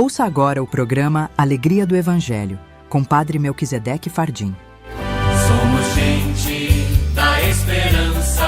Ouça agora o programa Alegria do Evangelho, com Padre Melquisedeque Fardim. Somos gente da esperança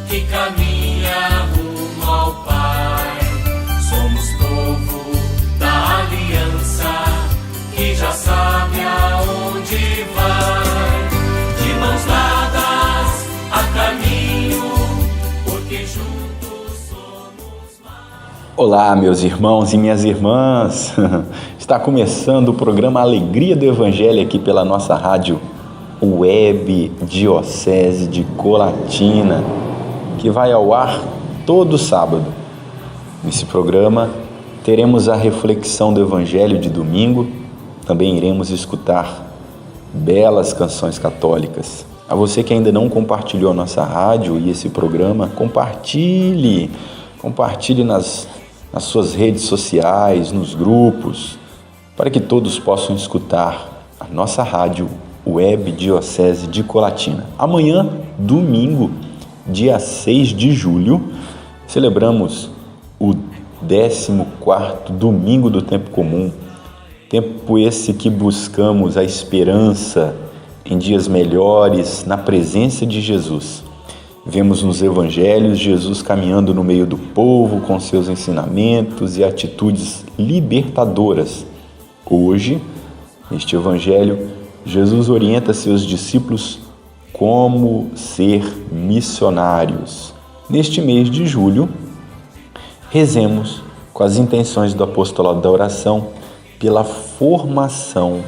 que caminha rumo ao Pai. Somos povo da aliança que já sabe aonde vai. De mãos dadas a caminho, porque juntos somos mais. Olá, meus irmãos e minhas irmãs. Está começando o programa Alegria do Evangelho aqui pela nossa rádio Web Diocese de Colatina, que vai ao ar todo sábado. Nesse programa teremos a reflexão do Evangelho de domingo, também iremos escutar belas canções católicas. A você que ainda não compartilhou a nossa rádio e esse programa, compartilhe nas suas redes sociais, nos grupos, para que todos possam escutar a nossa rádio Web Diocese de Colatina. Amanhã, domingo, dia 6 de julho, celebramos o 14º domingo do tempo comum, tempo esse que buscamos a esperança em dias melhores na presença de Jesus. Vemos nos evangelhos Jesus caminhando no meio do povo com seus ensinamentos e atitudes libertadoras. Hoje, neste evangelho, Jesus orienta seus discípulos como ser missionários. Neste mês de julho, rezemos com as intenções do apostolado da oração pela formação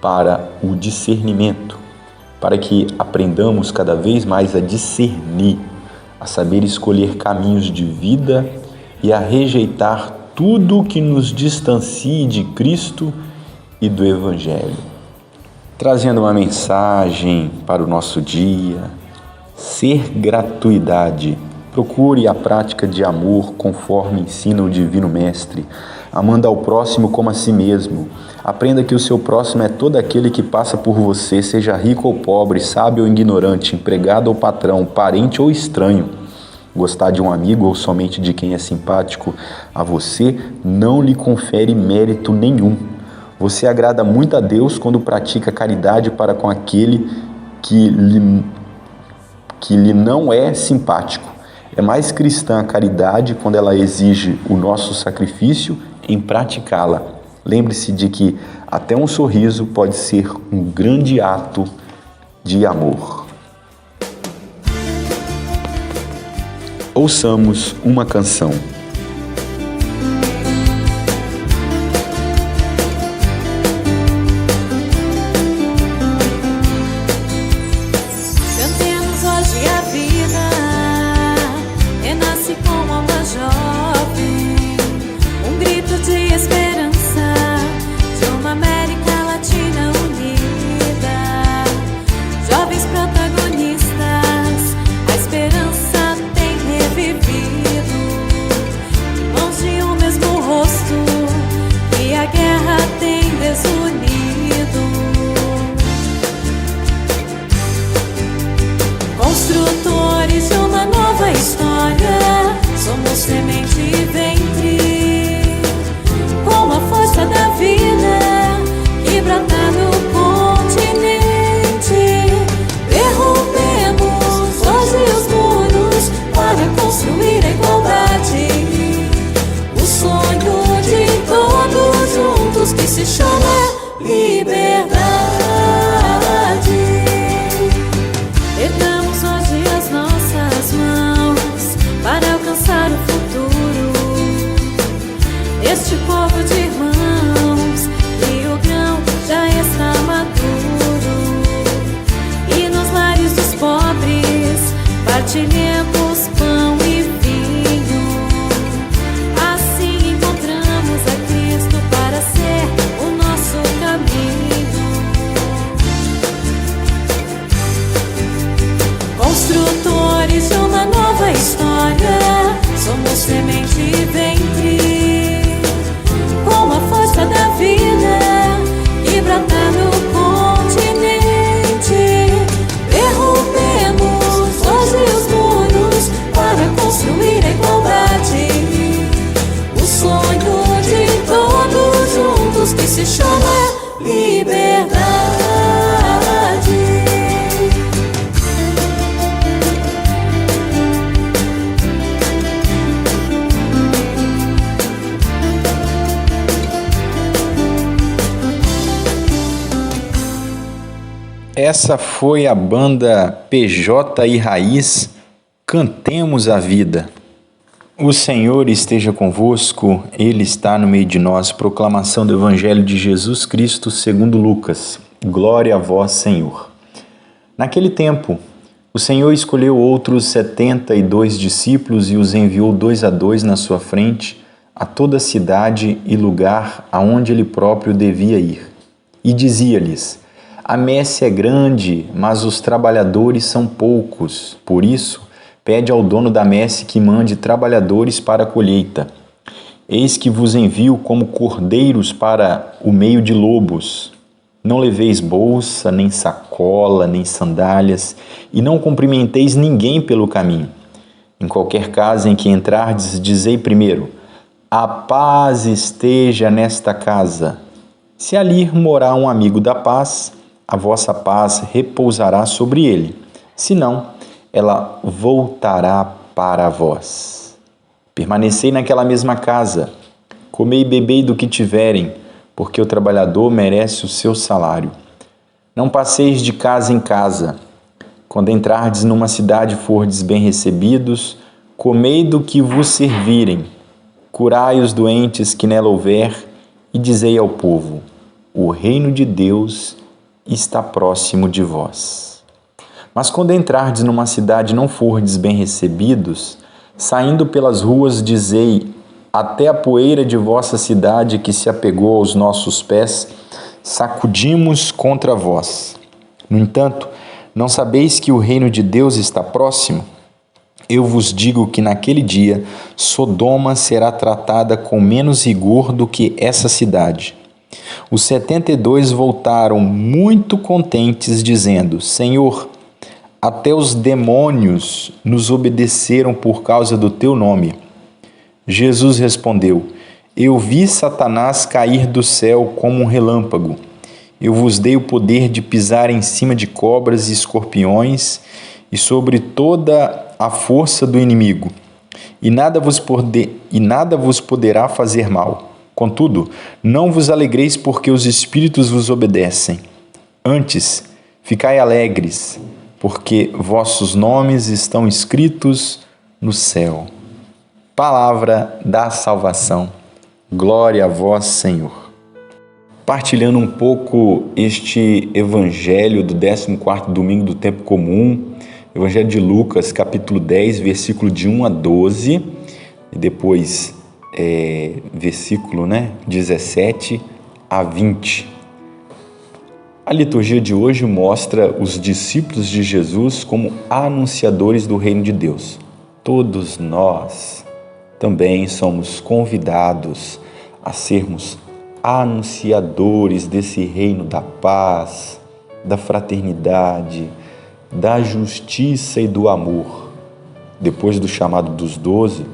para o discernimento, para que aprendamos cada vez mais a discernir, a saber escolher caminhos de vida e a rejeitar tudo que nos distancie de Cristo e do Evangelho. Trazendo uma mensagem para o nosso dia: ser gratuidade. Procure a prática de amor conforme ensina o Divino Mestre, amando ao próximo como a si mesmo. Aprenda que o seu próximo é todo aquele que passa por você, seja rico ou pobre, sábio ou ignorante, empregado ou patrão, parente ou estranho. Gostar de um amigo ou somente de quem é simpático a você não lhe confere mérito nenhum. Você agrada muito a Deus quando pratica caridade para com aquele que lhe não é simpático. É mais cristã a caridade quando ela exige o nosso sacrifício em praticá-la. Lembre-se de que até um sorriso pode ser um grande ato de amor. Ouçamos uma canção. Cantemos hoje a vida, renasce como alma jovem, um grito de esperança de uma América Latina unida. Jovens protagonistas, a esperança tem revivido. se chama liberdade. Essa foi a banda PJ e Raiz, Cantemos a Vida. O Senhor esteja convosco, Ele está no meio de nós. Proclamação do Evangelho de Jesus Cristo segundo Lucas. Glória a vós, Senhor. Naquele tempo, o Senhor escolheu outros 72 discípulos e os enviou 2 a 2 na sua frente a toda cidade e lugar aonde ele próprio devia ir. E dizia-lhes: a messe é grande, mas os trabalhadores são poucos. Por isso, pede ao dono da messe que mande trabalhadores para a colheita. Eis que vos envio como cordeiros para o meio de lobos. Não leveis bolsa, nem sacola, nem sandálias, e não cumprimenteis ninguém pelo caminho. Em qualquer casa em que entrardes, dizei primeiro: a paz esteja nesta casa. Se ali morar um amigo da paz, a vossa paz repousará sobre ele. Senão, ela voltará para vós. Permanecei naquela mesma casa, comei e bebei do que tiverem, porque o trabalhador merece o seu salário. Não passeis de casa em casa. Quando entrardes numa cidade e fordes bem recebidos, comei do que vos servirem. Curai os doentes que nela houver, e dizei ao povo: o reino de Deus está próximo de vós. Mas quando entrardes numa cidade e não fordes bem recebidos, saindo pelas ruas, dizei: até a poeira de vossa cidade que se apegou aos nossos pés, sacudimos contra vós. No entanto, não sabeis que o reino de Deus está próximo? Eu vos digo que naquele dia Sodoma será tratada com menos rigor do que essa cidade. Os 72 voltaram muito contentes, dizendo: Senhor, até os demônios nos obedeceram por causa do teu nome. Jesus respondeu: eu vi Satanás cair do céu como um relâmpago. Eu vos dei o poder de pisar em cima de cobras e escorpiões e sobre toda a força do inimigo, e nada vos poderá fazer mal. Contudo, não vos alegreis porque os espíritos vos obedecem. Antes, ficai alegres, porque vossos nomes estão escritos no céu. Palavra da salvação. Glória a vós, Senhor. Partilhando um pouco este evangelho do 14º domingo do tempo comum, evangelho de Lucas, capítulo 10, versículo de 1 a 12, e depois versículo 17 a 20. A liturgia de hoje mostra os discípulos de Jesus como anunciadores do reino de Deus. Todos nós também somos convidados a sermos anunciadores desse reino da paz, da fraternidade, da justiça e do amor. Depois do chamado dos 12,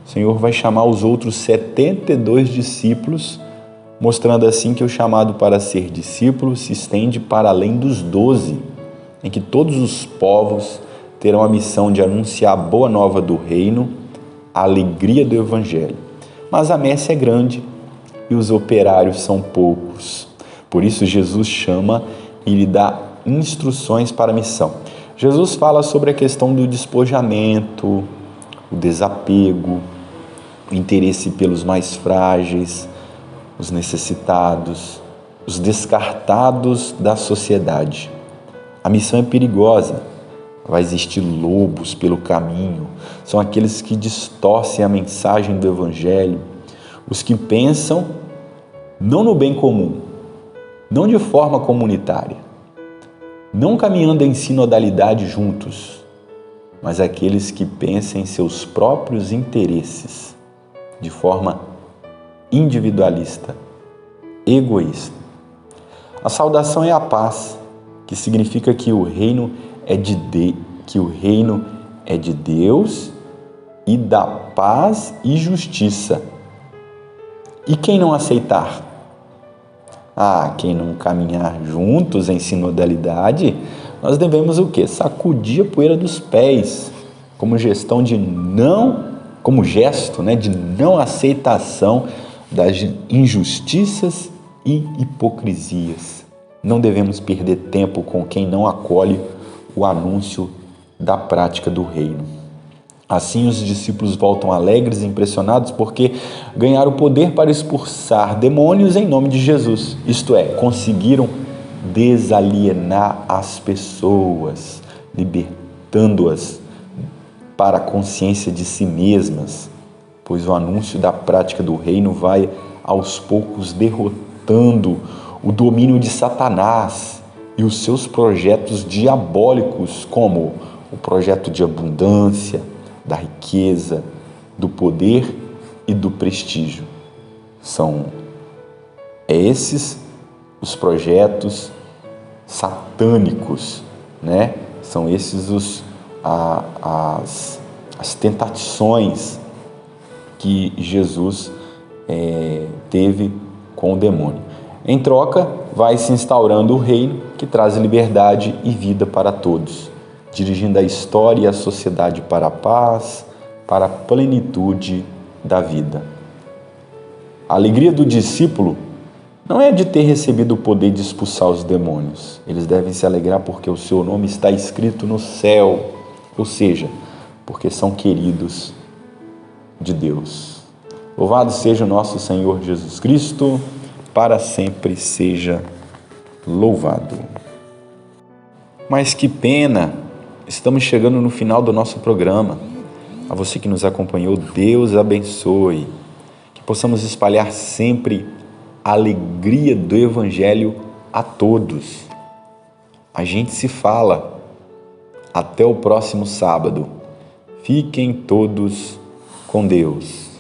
o Senhor vai chamar os outros 72 discípulos, mostrando assim que o chamado para ser discípulo se estende para além dos 12, em que todos os povos terão a missão de anunciar a boa nova do reino, a alegria do Evangelho. Mas a messe é grande e os operários são poucos. Por isso Jesus chama e lhe dá instruções para a missão. Jesus fala sobre a questão do despojamento, o desapego, o interesse pelos mais frágeis, os necessitados, os descartados da sociedade. A missão é perigosa. Vai existir lobos pelo caminho. São aqueles que distorcem a mensagem do Evangelho, os que pensam não no bem comum, não de forma comunitária, não caminhando em sinodalidade juntos, mas aqueles que pensam em seus próprios interesses, de forma individualista, egoísta. A saudação é a paz, que significa que o reino é de Deus e da paz e justiça. E quem não aceitar? Quem não caminhar juntos em sinodalidade, nós devemos o quê? Sacudir a poeira dos pés, como gesto de não aceitação das injustiças e hipocrisias. Não devemos perder tempo com quem não acolhe o anúncio da prática do reino. Assim, os discípulos voltam alegres e impressionados porque ganharam o poder para expulsar demônios em nome de Jesus. Isto é, conseguiram desalienar as pessoas, libertando-as para a consciência de si mesmas, pois o anúncio da prática do reino vai aos poucos derrotando o domínio de Satanás e os seus projetos diabólicos, como o projeto de abundância, da riqueza, do poder e do prestígio. São esses os projetos satânicos, né? São esses as tentações que Jesus teve com o demônio. Em troca, vai se instaurando o reino que traz liberdade e vida para todos, dirigindo a história e a sociedade para a paz, para a plenitude da vida. A alegria do discípulo não é de ter recebido o poder de expulsar os demônios. Eles devem se alegrar porque o seu nome está escrito no céu, ou seja, porque são queridos de Deus. Louvado seja o nosso Senhor Jesus Cristo, para sempre seja louvado. Mas que pena, estamos chegando no final do nosso programa. A você que nos acompanhou, Deus abençoe. Que possamos espalhar sempre a alegria do Evangelho a todos. A gente se fala. Até o próximo sábado. Fiquem todos com Deus.